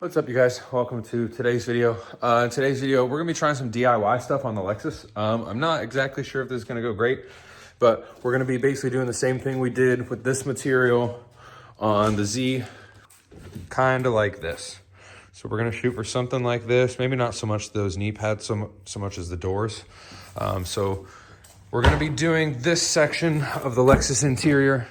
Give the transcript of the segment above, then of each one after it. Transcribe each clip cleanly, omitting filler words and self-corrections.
What's up, you guys? Welcome to today's video. In today's video, we're gonna be trying some DIY stuff on the Lexus. I'm not exactly sure if this is gonna go great, but we're gonna be basically doing the same thing we did with this material on the Z, kind of like this. So we're gonna shoot for something like this, maybe not so much those knee pads so much as the doors. So we're gonna be doing this section of the Lexus interior,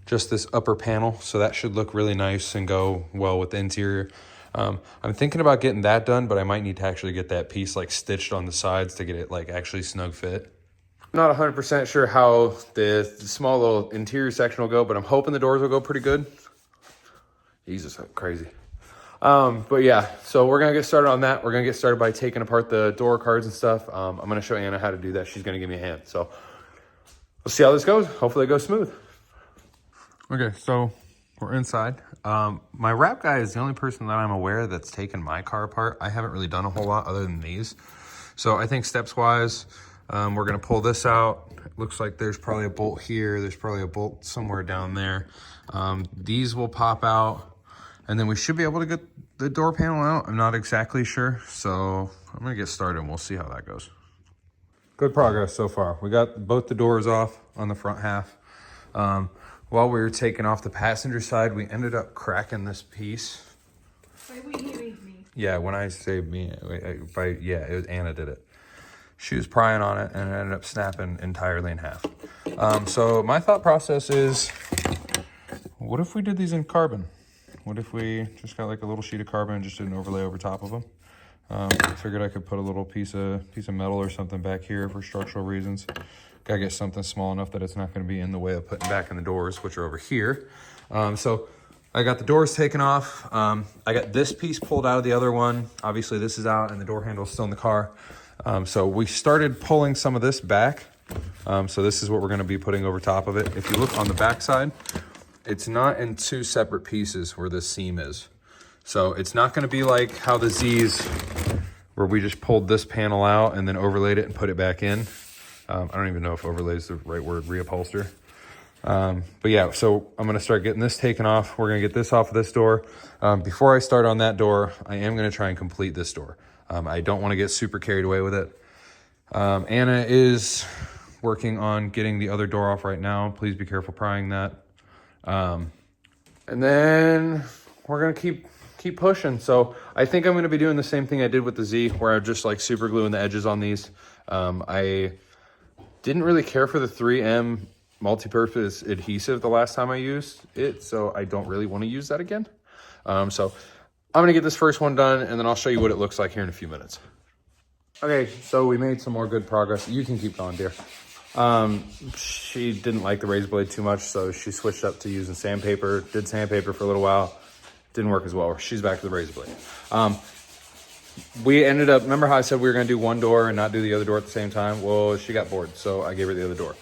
just this upper panel, so that should look really nice and go well with the interior. I'm thinking about getting that done, but I might need to actually get that piece like stitched on the sides to get it like actually snug fit. I'm not 100% sure how the small little interior section will go, but I'm hoping the doors will go pretty good. Jesus, that's crazy. But yeah, so we're gonna get started on that. We're gonna get started by taking apart the door cards and stuff. I'm gonna show Anna how to do that. She's gonna give me a hand. So we'll see how this goes. Hopefully it goes smooth. Okay, so we're inside. My wrap guy is the only person that I'm aware that's taken my car apart. I haven't really done a whole lot other than these. So I think steps-wise, we're gonna pull this out. It looks like there's probably a bolt here. There's probably a bolt somewhere down there. These will pop out, and then we should be able to get the door panel out. I'm not exactly sure, so I'm gonna get started and we'll see how that goes. Good progress so far. We got both the doors off on the front half. While we were taking off the passenger side, we ended up cracking this piece. Wait, what do you mean? Yeah, when I say me, it was Anna did it. She was prying on it and it ended up snapping entirely in half. So my thought process is, what if we did these in carbon? What if we just got like a little sheet of carbon and just did an overlay over top of them? I figured I could put a little piece of metal or something back here for structural reasons. Gotta get something small enough that it's not gonna be in the way of putting back in the doors, which are over here. So I got the doors taken off. I got this piece pulled out of the other one. Obviously this is out and the door handle is still in the car. So we started pulling some of this back. So this is what we're gonna be putting over top of it. If you look on the back side, it's not in two separate pieces where this seam is. So it's not gonna be like how the Z's, where we just pulled this panel out and then overlaid it and put it back in. I don't even know if overlay is the right word, reupholster. But yeah, so I'm gonna start getting this taken off. We're gonna get this off of this door. Before I start on that door, I am gonna try and complete this door. I don't wanna get super carried away with it. Anna is working on getting the other door off right now. Please be careful prying that. And then we're gonna keep pushing. So I think I'm gonna be doing the same thing I did with the Z, where I'm just like super gluing the edges on these. I didn't really care for the 3M multi-purpose adhesive the last time I used it, so I don't really want to use that again. So I'm gonna get this first one done and then I'll show you what it looks like here in a few minutes. Okay, so we made some more good progress. You can keep going, dear. She didn't like the razor blade too much, so she switched up to using sandpaper. Did sandpaper for a little while. Didn't work as well. She's back to the razor blade. We ended up, remember how I said we were gonna do one door and not do the other door at the same time? Well, she got bored, so I gave her the other door.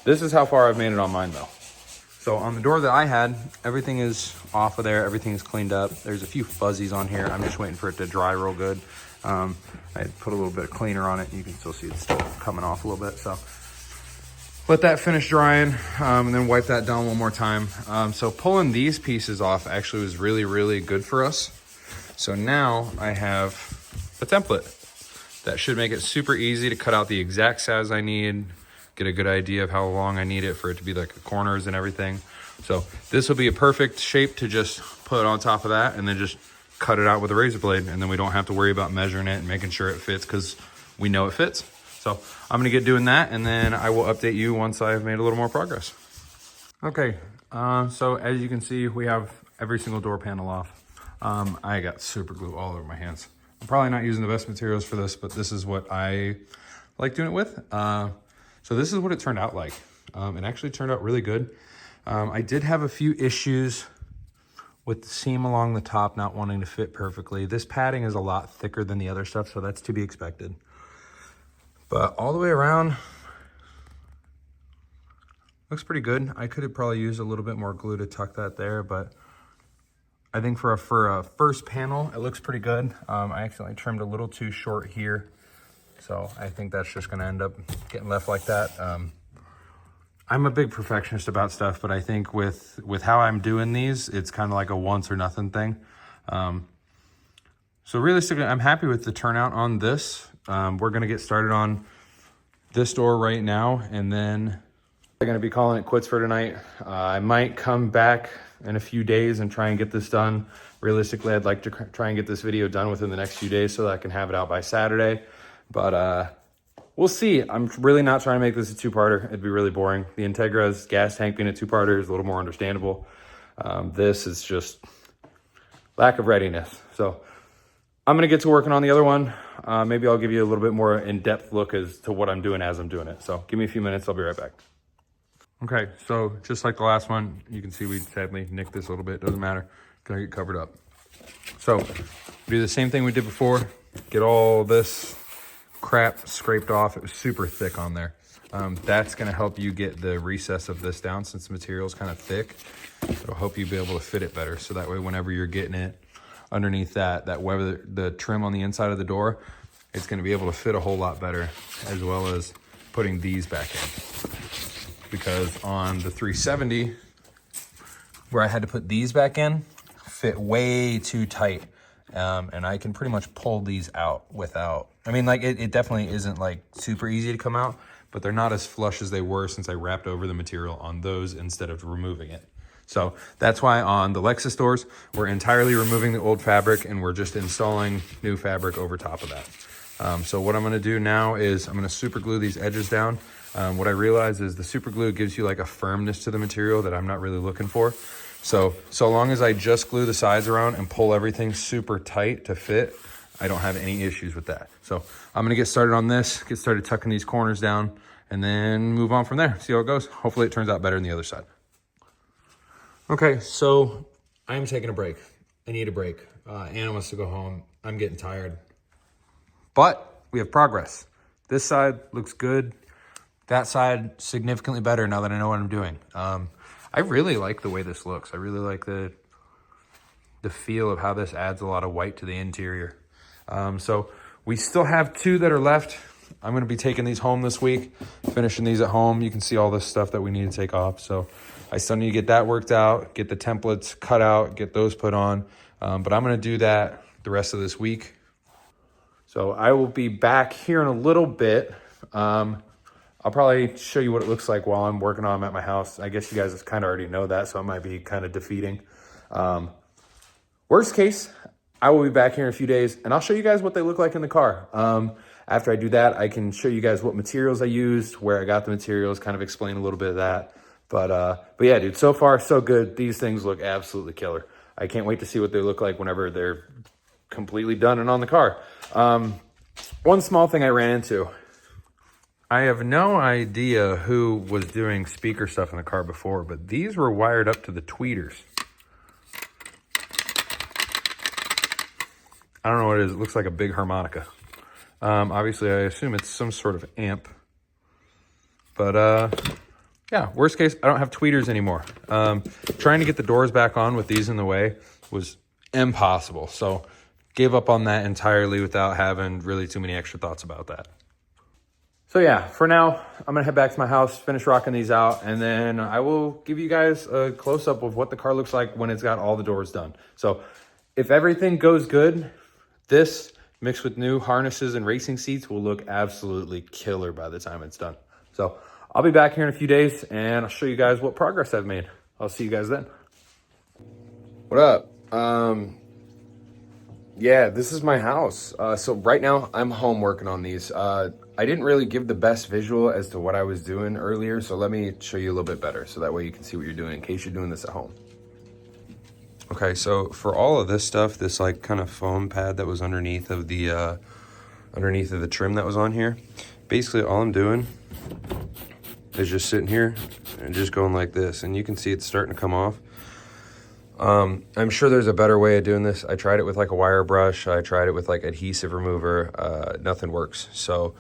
This is how far I've made it on mine though. So on the door that I had, everything is off of there, everything is cleaned up. There's a few fuzzies on here. I'm just waiting for it to dry real good. I put a little bit of cleaner on it. You can still see it's still coming off a little bit, so. Let that finish drying, and then wipe that down one more time. So pulling these pieces off actually was really, really good for us. So now I have a template that should make it super easy to cut out the exact size I need, get a good idea of how long I need it for it to be like the corners and everything. So this will be a perfect shape to just put on top of that and then just cut it out with a razor blade. And then we don't have to worry about measuring it and making sure it fits because we know it fits. So I'm gonna get doing that and then I will update you once I've made a little more progress. Okay, so as you can see, we have every single door panel off. I got super glue all over my hands. I'm probably not using the best materials for this, but this is what I like doing it with. So this is what it turned out like. It actually turned out really good. I did have a few issues with the seam along the top not wanting to fit perfectly. This padding is a lot thicker than the other stuff, so that's to be expected. But all the way around, looks pretty good. I could have probably used a little bit more glue to tuck that there, but I think for a first panel, it looks pretty good. I accidentally trimmed a little too short here, so I think that's just gonna end up getting left like that. I'm a big perfectionist about stuff, but I think with how I'm doing these, it's kind of like a once or nothing thing. So realistically, I'm happy with the turnout on this. We're gonna get started on this door right now, and then I'm gonna be calling it quits for tonight. I might come back in a few days and try and get this done. Realistically, I'd like to try and get this video done within the next few days so that I can have it out by Saturday. But we'll see. I'm really not trying to make this a two-parter. It'd be really boring. The Integra's gas tank being a two-parter is a little more understandable. This is just lack of readiness. So I'm gonna get to working on the other one. Maybe I'll give you a little bit more in-depth look as to what I'm doing as I'm doing it. So give me a few minutes, I'll be right back. Okay, so just like the last one, you can see we sadly nicked this a little bit, doesn't matter. Gonna get covered up. So do the same thing we did before. Get all this crap scraped off. It was super thick on there. That's gonna help you get the recess of this down since the material is kind of thick. It'll help you be able to fit it better. So that way, whenever you're getting it underneath that web, the trim on the inside of the door, it's gonna be able to fit a whole lot better, as well as putting these back in. Because on the 370, where I had to put these back in, fit way too tight. And I can pretty much pull these out without, I mean, like it definitely isn't like super easy to come out, but they're not as flush as they were since I wrapped over the material on those instead of removing it. So that's why on the Lexus doors, we're entirely removing the old fabric and we're just installing new fabric over top of that. So what I'm gonna do now is I'm gonna super glue these edges down. What I realized is the super glue gives you like a firmness to the material that I'm not really looking for. So long as I just glue the sides around and pull everything super tight to fit, I don't have any issues with that. So I'm gonna get started on this, get started tucking these corners down, and then move on from there, see how it goes. Hopefully it turns out better than the other side. Okay, so I'm taking a break. I need a break. Anna wants to go home. I'm getting tired. But we have progress. This side looks good. That side significantly better now that I know what I'm doing. I really like the way this looks. I really like the feel of how this adds a lot of white to the interior. So we still have two that are left. I'm gonna be taking these home this week, finishing these at home. You can see all this stuff that we need to take off. So I still need to get that worked out, get the templates cut out, get those put on. But I'm gonna do that the rest of this week. So I will be back here in a little bit. I'll probably show you what it looks like while I'm working on them at my house. I guess you guys kind of already know that, so it might be kind of defeating. Worst case, I will be back here in a few days, and I'll show you guys what they look like in the car. After I do that, I can show you guys what materials I used, where I got the materials, kind of explain a little bit of that. But yeah, dude, so far, so good. These things look absolutely killer. I can't wait to see what they look like whenever they're completely done and on the car. One small thing I ran into. I have no idea who was doing speaker stuff in the car before, but these were wired up to the tweeters. I don't know what it is. It looks like a big harmonica. Obviously, I assume it's some sort of amp. But yeah, worst case, I don't have tweeters anymore. Trying to get the doors back on with these in the way was impossible. So gave up on that entirely without having really too many extra thoughts about that. So yeah, for now, I'm gonna head back to my house, finish rocking these out, and then I will give you guys a close-up of what the car looks like when it's got all the doors done. So if everything goes good, this mixed with new harnesses and racing seats will look absolutely killer by the time it's done. So I'll be back here in a few days and I'll show you guys what progress I've made. I'll see you guys then. What up? Yeah, this is my house. So right now I'm home working on these. I didn't really give the best visual as to what I was doing earlier, so let me show you a little bit better so that way you can see what you're doing in case you're doing this at home. Okay, so for all of this stuff, this like kind of foam pad that was underneath of the trim that was on here, basically all I'm doing is just sitting here and just going like this, and you can see it's starting to come off. I'm sure there's a better way of doing this. I tried it with like a wire brush. I tried it with like adhesive remover. Nothing works. So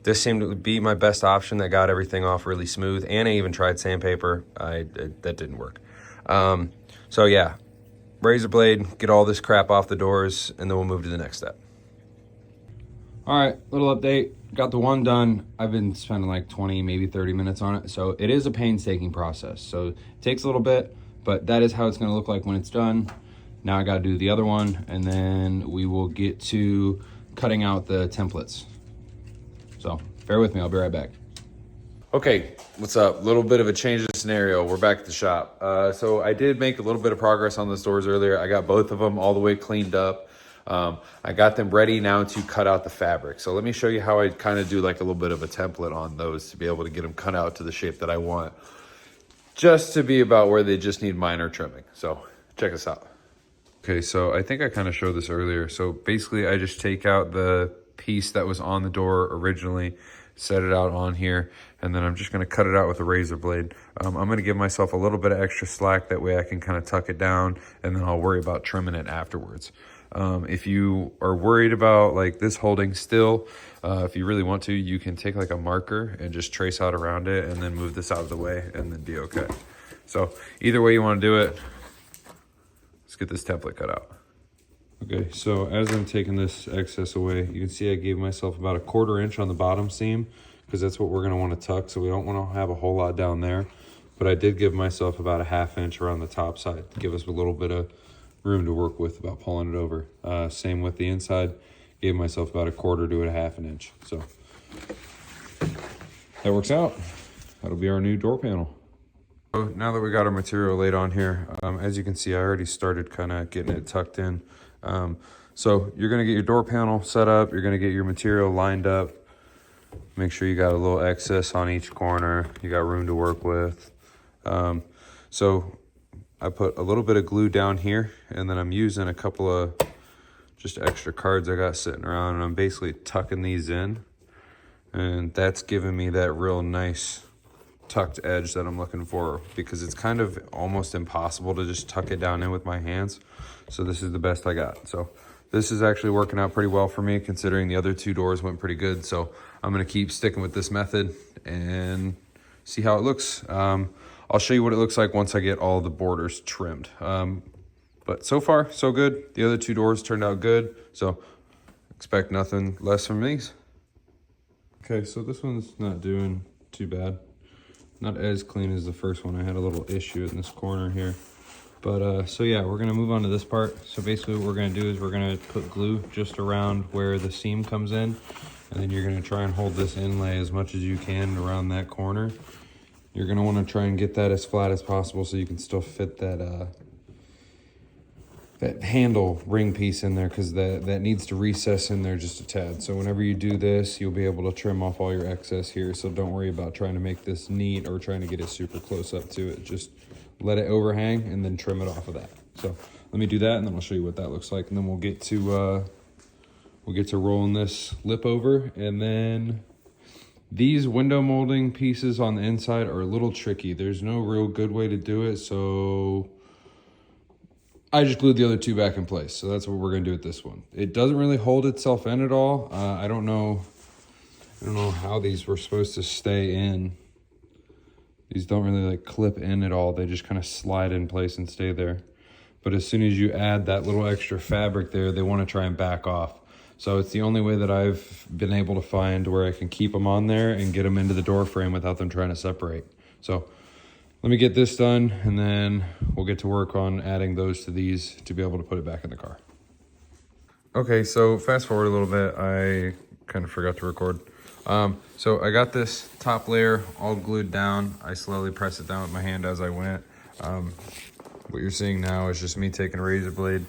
this seemed to be my best option that got everything off really smooth. And I even tried sandpaper. That didn't work. So yeah, razor blade, get all this crap off the doors, and then we'll move to the next step. All right, little update. Got the one done. I've been spending like 20, maybe 30 minutes on it. So it is a painstaking process. So it takes a little bit, but that is how it's gonna look like when it's done. Now I gotta do the other one, and then we will get to cutting out the templates. So bear with me, I'll be right back. Okay, what's up? A little bit of a change of scenario. We're back at the shop. So I did make a little bit of progress on the doors earlier. I got both of them all the way cleaned up. I got them ready now to cut out the fabric. So let me show you how I kind of do like a little bit of a template on those to be able to get them cut out to the shape that I want. Just to be about where they just need minor trimming. So check this out. Okay, so I think I kind of showed this earlier. So basically I just take out the piece that was on the door originally, set it out on here, and then I'm just gonna cut it out with a razor blade. I'm gonna give myself a little bit of extra slack, that way I can kind of tuck it down, and then I'll worry about trimming it afterwards. If you are worried about like this holding still, if you really want to, you can take like a marker and just trace out around it and then move this out of the way and then be okay. So either way you wanna do it, let's get this template cut out. Okay, so as I'm taking this excess away, you can see I gave myself about a 1/4 inch on the bottom seam, because that's what we're gonna wanna tuck, so we don't wanna have a whole lot down there. But I did give myself about a 1/2 inch around the top side to give us a little bit of room to work with about pulling it over. Same with the inside, gave myself about a 1/4 to a 1/2 inch. So that works out. That'll be our new door panel. So now that we got our material laid on here, as you can see, I already started kind of getting it tucked in. So you're going to get your door panel set up. You're going to get your material lined up. Make sure you got a little excess on each corner. You got room to work with. So I put a little bit of glue down here, and then I'm using a couple of just extra cards I got sitting around, and I'm basically tucking these in. And that's giving me that real nice tucked edge that I'm looking for, because it's kind of almost impossible to just tuck it down in with my hands. So this is the best I got. So this is actually working out pretty well for me, considering the other 2 doors went pretty good. So I'm gonna keep sticking with this method and see how it looks. I'll show you what it looks like once I get all the borders trimmed. But so far, so good. The other 2 doors turned out good. So expect nothing less from these. Okay, so this one's not doing too bad. Not as clean as the first one. I had a little issue in this corner here. But so yeah, we're gonna move on to this part. So basically what we're gonna do is we're gonna put glue just around where the seam comes in, and then you're gonna try and hold this inlay as much as you can around that corner. You're gonna wanna try and get that as flat as possible so you can still fit that that handle ring piece in there, because that needs to recess in there just a tad. So whenever you do this, you'll be able to trim off all your excess here. So don't worry about trying to make this neat or trying to get it super close up to it. Just let it overhang and then trim it off of that. So let me do that, and then I'll show you what that looks like, and then we'll get to rolling this lip over. And then these window molding pieces on the inside are a little tricky. There's no real good way to do it, so I just glued the other 2 back in place. So that's what we're gonna do with this one. It doesn't really hold itself in at all. I don't know how these were supposed to stay in. These don't really like clip in at all. They just kind of slide in place and stay there. But as soon as you add that little extra fabric there, they want to try and back off. So it's the only way that I've been able to find where I can keep them on there and get them into the door frame without them trying to separate. So let me get this done, and then we'll get to work on adding those to these to be able to put it back in the car. Okay, so fast forward a little bit. I kind of forgot to record. So I got this top layer all glued down. I slowly press it down with my hand as I went. What you're seeing now is just me taking a razor blade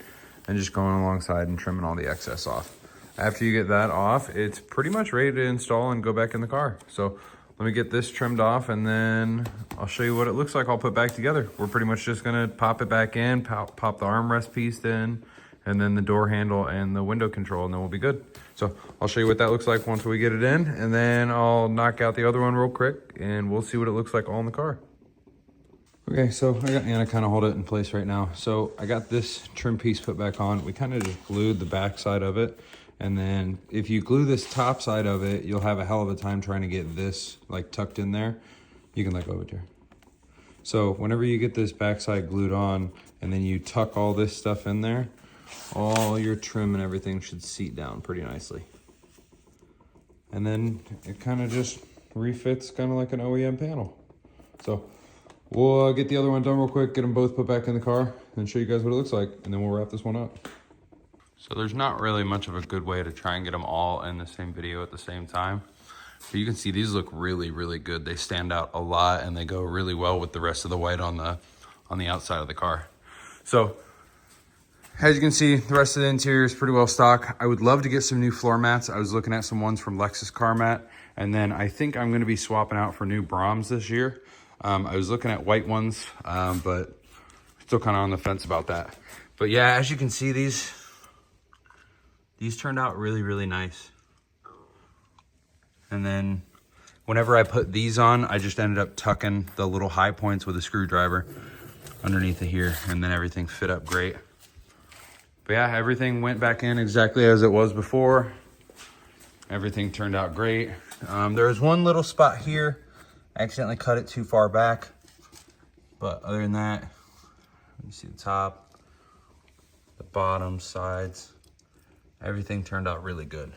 and just going alongside and trimming all the excess off. After you get that off, it's pretty much ready to install and go back in the car. So let me get this trimmed off, and then I'll show you what it looks like all put back together. We're pretty much just gonna pop it back in, pop the armrest piece in, and then the door handle and the window control, and then we'll be good. So I'll show you what that looks like once we get it in, and then I'll knock out the other one real quick, and we'll see what it looks like all in the car. Okay, so I got Anna kind of hold it in place right now. So I got this trim piece put back on. We kind of just glued the back side of it. And then if you glue this top side of it, you'll have a hell of a time trying to get this like tucked in there. You can let go of it here. So whenever you get this backside glued on and then you tuck all this stuff in there, all your trim and everything should seat down pretty nicely. And then it kind of just refits kind of like an OEM panel. So We'll get the other one done real quick, get them both put back in the car, and show you guys what it looks like, and then we'll wrap this one up. So there's not really much of a good way to try and get them all in the same video at the same time. But you can see these look really, really good. They stand out a lot, and they go really well with the rest of the white on the outside of the car. So as you can see, the rest of the interior is pretty well stock. I would love to get some new floor mats. I was looking at some ones from Lexus Car Mat, and then I think I'm going to be swapping out for new Brahms this year. I was looking at white ones, but still kind of on the fence about that. But yeah, as you can see, these turned out really, really nice. And then whenever I put these on, I just ended up tucking the little high points with a screwdriver underneath of here, and then everything fit up great. But yeah, everything went back in exactly as it was before. Everything turned out great. There was one little spot here. I accidentally cut it too far back. But other than that, you see the top, the bottom, sides, everything turned out really good.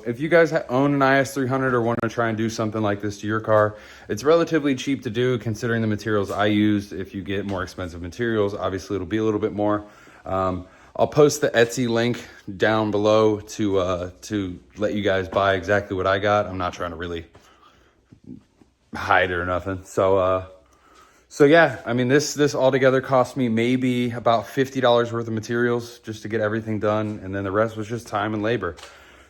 If you guys own an is300 or want to try and do something like this to your car, it's relatively cheap to do considering the materials I used. If you get more expensive materials, obviously it'll be a little bit more. I'll post the Etsy link down below to let you guys buy exactly what I got. I'm not trying to really hide it or nothing. So yeah, I mean, this altogether cost me maybe about $50 worth of materials just to get everything done. And then the rest was just time and labor.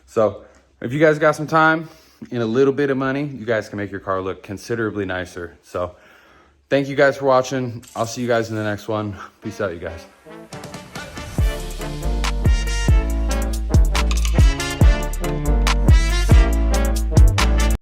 So if you guys got some time and a little bit of money, you guys can make your car look considerably nicer. So thank you guys for watching. I'll see you guys in the next one. Peace out, you guys.